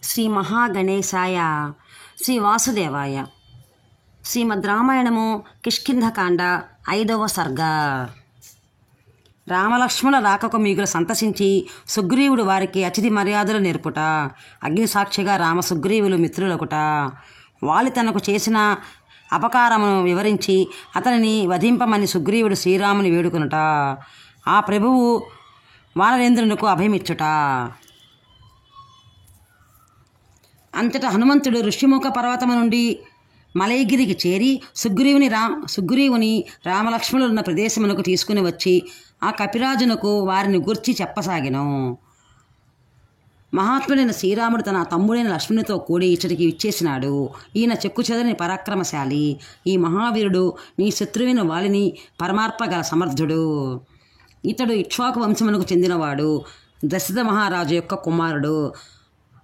శ్రీ మహాగణేశాయ శ్రీ వాసుదేవాయ. శ్రీమద్ రామాయణము కిష్కింధకాండ 5వ సర్గ. రామలక్ష్మణ రాకకు మిగులు సంతసించి సుగ్రీవుడు వారికి అతిథి మర్యాదలు నేర్పుట, అగ్నిసాక్షిగా రామసుగ్రీవులు మిత్రులకుట, వాలి తనకు చేసిన అపకారమును వివరించి అతనిని వధింపమని సుగ్రీవుడు శ్రీరాముని వేడుకొనుట, ఆ ప్రభువు వానరేంద్రునకు అభయమిచ్చుట. అంతటా హనుమంతుడు ఋషిముఖ పర్వతము నుండి మలయగిరికి చేరి సుగ్రీవుని రామలక్ష్మణులున్న ప్రదేశమునకు తీసుకుని వచ్చి ఆ కపిరాజునకు వారిని గుర్చి చెప్పసాగెను. మహాత్ముడైన శ్రీరాముడు తన తమ్ముడైన లక్ష్మణునితో కూడి ఇచ్చటికి ఇచ్చేసినాడు. ఈయన చెక్కు చెదరని పరాక్రమశాలి. ఈ మహావీరుడు నీ శత్రువైన వాలిని పరమార్పగల సమర్థుడు. ఇతడు ఇక్ష్వాకు వంశమునకు చెందినవాడు. దశరథ మహారాజు యొక్క కుమారుడు.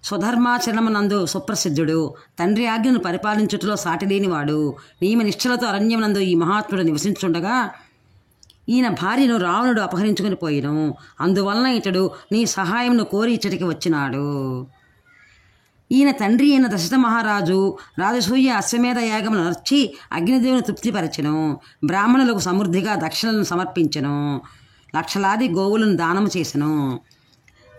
స్వధర్మాచరణమునందు సుప్రసిద్ధుడు. తండ్రి ఆజ్ఞను పరిపాలించుటలో సాటిలేనివాడు. నియమ నిష్ఠలతో అరణ్యమునందు ఈ మహాత్ముడు నివసించుండగా ఈయన భార్యను రావణుడు అపహరించుకుని పోయిను. అందువలన ఇతడు నీ సహాయమును కోరి ఇచ్చటికి వచ్చినాడు. ఈయన తండ్రి అయిన దశరథ మహారాజు రాజసూయ అశ్వమేధ యాగమును నర్చి అగ్నిదేవుని తృప్తిపరచెను. బ్రాహ్మణులకు సమృద్ధిగా దక్షిణలను సమర్పించెను. లక్షలాది గోవులను దానము చేసెను.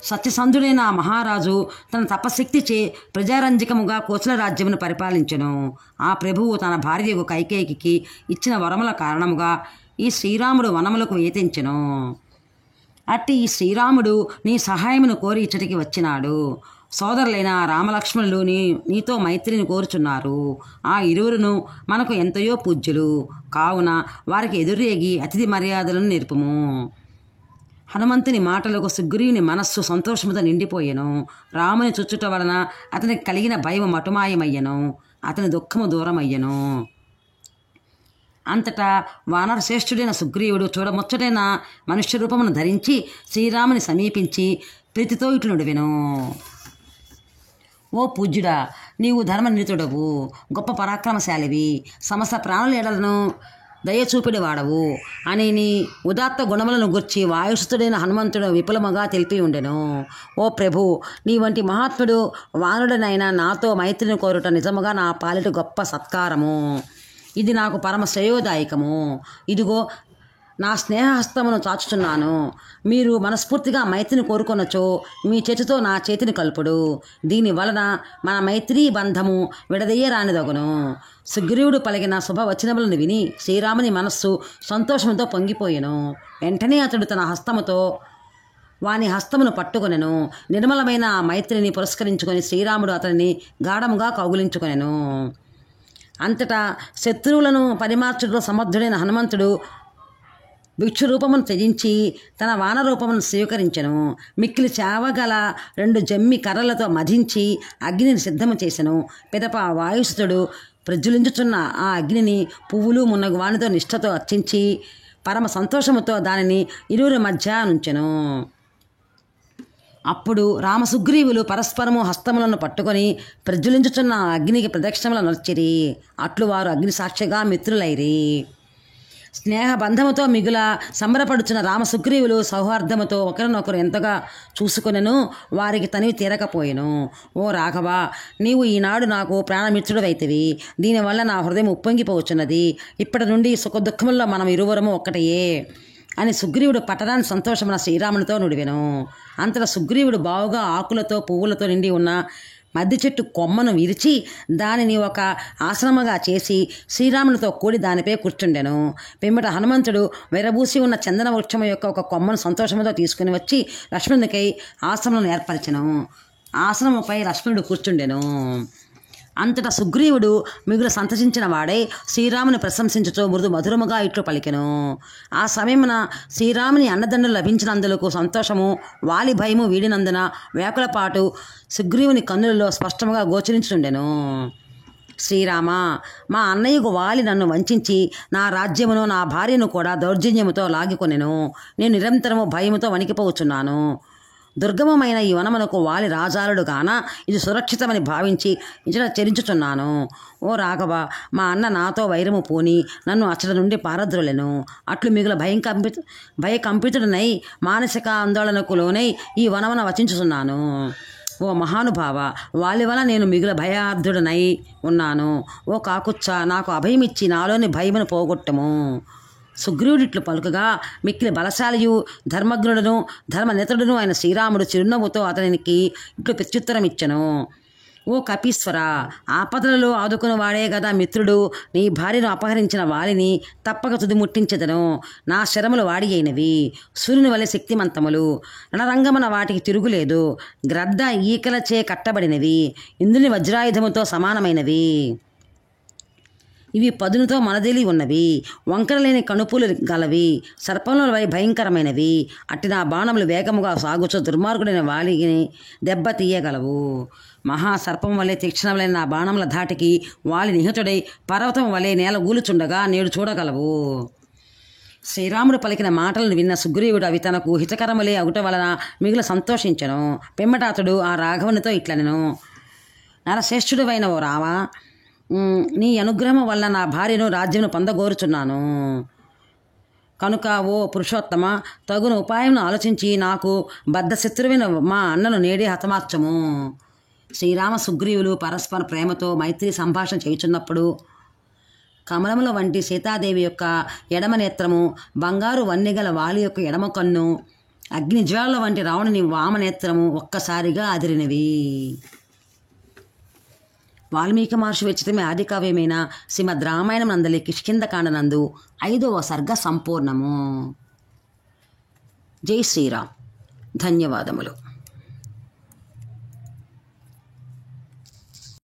సత్యసంధుడైన ఆ మహారాజు తన తపశక్తిచే ప్రజారంజకముగా కోసల రాజ్యమును పరిపాలించెను. ఆ ప్రభువు తన భార్యకు కైకేయికి ఇచ్చిన వరముల కారణముగా ఈ శ్రీరాముడు వనములకు వేతించెను. అట్టి ఈ శ్రీరాముడు నీ సహాయమును కోరి ఇచ్చటికి వచ్చినాడు. సోదరులైన రామలక్ష్మణులు నీతో మైత్రిని కోరుచున్నారు. ఆ ఇరువురును మనకు ఎంతయో పూజ్యులు కావున వారికి ఎదురేగి అతిథి మర్యాదలను నేర్పుము. హనుమంతుని మాటలకు సుగ్రీవుని మనస్సు సంతోషముతో నిండిపోయెను. రాముని చుచ్చుట వలన అతనికి కలిగిన భయము మటుమాయమయ్యను. అతని దుఃఖము దూరమయ్యను. అంతటా వానర శ్రేష్ఠుడైన సుగ్రీవుడు చూడముచ్చటైన మనుష్య రూపమును ధరించి శ్రీరాముని సమీపించి ప్రీతితో ఇట్లు నుడివెను. ఓ పూజ్యుడా, నీవు ధర్మనిరతుడవు, గొప్ప పరాక్రమశాలివి, సమస్త ప్రాణుల ఎడలను దయచూపిడి వాడవు అని నీ ఉదాత్త గుణములను గుర్చి వాయుసుతుడైన హనుమంతుడు విపులముగా తెలిపి ఉండెను. ఓ ప్రభు, నీ వంటి మహాత్ముడు వానుడనైనా నాతో మైత్రిని కోరుట నిజముగా నా పాలిట గొప్ప సత్కారము. ఇది నాకు పరమ శ్రేయోదాయకము. ఇదిగో నా స్నేహహస్తమును చాచుచున్నాను. మీరు మనస్ఫూర్తిగా మైత్రిని కోరుకొనచో మీ చేతితో నా చేతిని కలుపుడు. దీని వలన మన మైత్రీ బంధము విడదీయరానిదగును. సుగ్రీవుడు పలికిన శుభవచనములను విని శ్రీరాముని మనస్సు సంతోషంతో పొంగిపోయెను. వెంటనే అతడు తన హస్తముతో వాని హస్తమును పట్టుకొనెను. నిర్మలమైన ఆ మైత్రిని పురస్కరించుకొని శ్రీరాముడు అతనిని గాఢముగా కౌగులించుకొనెను. అంతటా శత్రువులను పరిమార్చుటలో సమర్థుడైన హనుమంతుడు భిక్షు రూపమును త్యజించి తన వానరూపమును స్వీకరించెను. మిక్కిలి చావగల 2 జమ్మి కర్రలతో మధించి అగ్నిని సిద్ధము చేసెను. పిదప వాయుసుతుడు ప్రజ్వలించుచున్న ఆ అగ్నిని పువ్వులు మున్నగు వానితో నిష్ఠతో అర్చించి పరమ సంతోషముతో దానిని ఇరువురి మధ్య నుంచెను. అప్పుడు రామసుగ్రీవులు పరస్పరము హస్తములను పట్టుకొని ప్రజ్వలించుచున్న అగ్నికి ప్రదక్షిణములు నర్చిరి. అట్లు వారు అగ్ని సాక్షిగా మిత్రులైరి. స్నేహబంధముతో మిగుల సంబరపడుచున్న రామసుగ్రీవులు సౌహార్దముతో ఒకరినొకరు ఎంతగా చూసుకొనెను. వారికి తనివి తీరకపోయెను. ఓ రాఘవ, నీవు ఈనాడు నాకు ప్రాణమిత్రుడవైతివి. దీనివల్ల నా హృదయం ఉప్పొంగిపోవచ్చున్నది. ఇప్పటి నుండి సుఖదుఖముల్లో మనం ఇరువురము ఒక్కటయే అని సుగ్రీవుడు పట్టరాని సంతోషమున శ్రీరామునితో నుడివెను. అంతటా సుగ్రీవుడు బావుగా ఆకులతో పువ్వులతో నిండి ఉన్న మద్ది చెట్టు కొమ్మను విరిచి దానిని ఒక ఆశ్రమగా చేసి శ్రీరామునితో కూడి దానిపై కూర్చుండెను. పిమ్మట హనుమంతుడు విరబూసి ఉన్న చందన వృక్షము యొక్క ఒక కొమ్మను సంతోషంతో తీసుకుని వచ్చి లక్ష్మణునికై ఆశ్రమను ఏర్పరిచెను. ఆశ్రమపై లక్ష్మణుడు కూర్చుండెను. అంతటా సుగ్రీవుడు మిగులు సంతసించిన వాడై శ్రీరాముని ప్రశంసించుతూ మృదు మధురముగా ఇట్లు పలికెను. ఆ సమయమున శ్రీరాముని అన్నదండలు లభించినందులకు సంతోషము, వాలి భయము వీడినందున వేకులపాటు సుగ్రీవుని కన్నులలో స్పష్టముగా గోచరించుండెను. శ్రీరామ, మా అన్నయ్యకు వాలి నన్ను వంచించి నా రాజ్యమును నా భార్యను కూడా దౌర్జన్యముతో లాగికొనెను. నేను నిరంతరము భయముతో వణికిపోవచ్చున్నాను. దుర్గమమైన ఈ వనమునకు వాలి రాజాలుడు గాన ఇది సురక్షితమని భావించి ఇచ్చట చెరించుచున్నాను. ఓ రాఘవ, మా అన్న నాతో వైరము పూని నన్ను అచ్చట నుండి పారద్రోలెను. అట్లు మిగుల భయకంపితుడనై మానసిక ఆందోళనకు లోనై ఈ వనమున వచించుచున్నాను. ఓ మహానుభావ, వాళ్ళ వల్ల నేను మిగుల భయార్థుడనై ఉన్నాను. ఓ కాకుచ్చ, నాకు అభయమిచ్చి నాలోని భయమును పోగొట్టము. సుగ్రీవుడిట్లు పలుకగా మిక్కిలి బలశాలియు ధర్మజ్ఞుడును ధర్మనేతడును అయిన శ్రీరాముడు చిరునవ్వుతో అతనికి ఇట్లు ప్రత్యుత్తరం ఇచ్చెను. ఓ కపీశ్వర, ఆపదలలో ఆదుకుని వాడే గదా మిత్రుడు. నీ భార్యను అపహరించిన వాలిని తప్పక తుది ముట్టించెదను. నా శరములు వాడి అయినవి, సూర్యుని వలె శక్తిమంతములు. రణరంగమున వాటికి తిరుగులేదు. గ్రద్ద ఈకలచే కట్టబడినవి, ఇంద్రుని వజ్రాయుధముతో సమానమైనవి. ఇవి పదునుతో మనదేలి ఉన్నవి, వంకరలేని కణుపులు గలవి, సర్పముల వై భయంకరమైనవి. అట్టి నా బాణములు వేగముగా సాగుచు దుర్మార్గుడైన వాలిని దెబ్బతీయగలవు. మహాసర్పం వలె తీక్షణములైన నా బాణముల ధాటికి వాలి నిహతుడై పర్వతం వలె నేల ఊలుచుండగా నేడు చూడగలవు. శ్రీరాముడు పలికిన మాటలను విన్న సుగ్రీవుడు అవి తనకు హితకరములే అగుట వలన మిగుల సంతోషించెను. పిమ్మట అతడు ఆ రాఘవునితో ఇట్లనెను. నరశ్రేష్ఠుడవైన ఓ రావా, నీ అనుగ్రహం వల్ల నా భార్యను రాజ్యమును పొందగోరుచున్నాను. కనుక ఓ పురుషోత్తమ, తగున ఉపాయంను ఆలోచించి నాకు బద్ధశత్రువైన మా అన్నను నేడే హతమార్చము. శ్రీరామ సుగ్రీవులు పరస్పర ప్రేమతో మైత్రి సంభాషణ చేయుచున్నప్పుడు కమలముల వంటి సీతాదేవి యొక్క ఎడమ నేత్రము, బంగారు వన్నెగల వాలి యొక్క ఎడమ కన్ను, అగ్నిజ్వాల వంటి రావణుని వామనేత్రము ఒక్కసారిగా అదిరినవి. వాల్మీకి మహర్షి విరచితమే ఆదికావ్యమైన శ్రీమద్ రామాయణం నందలి కిష్కింధకాండనందు 5వ సర్గ సంపూర్ణము. జై శ్రీరామ్. ధన్యవాదములు.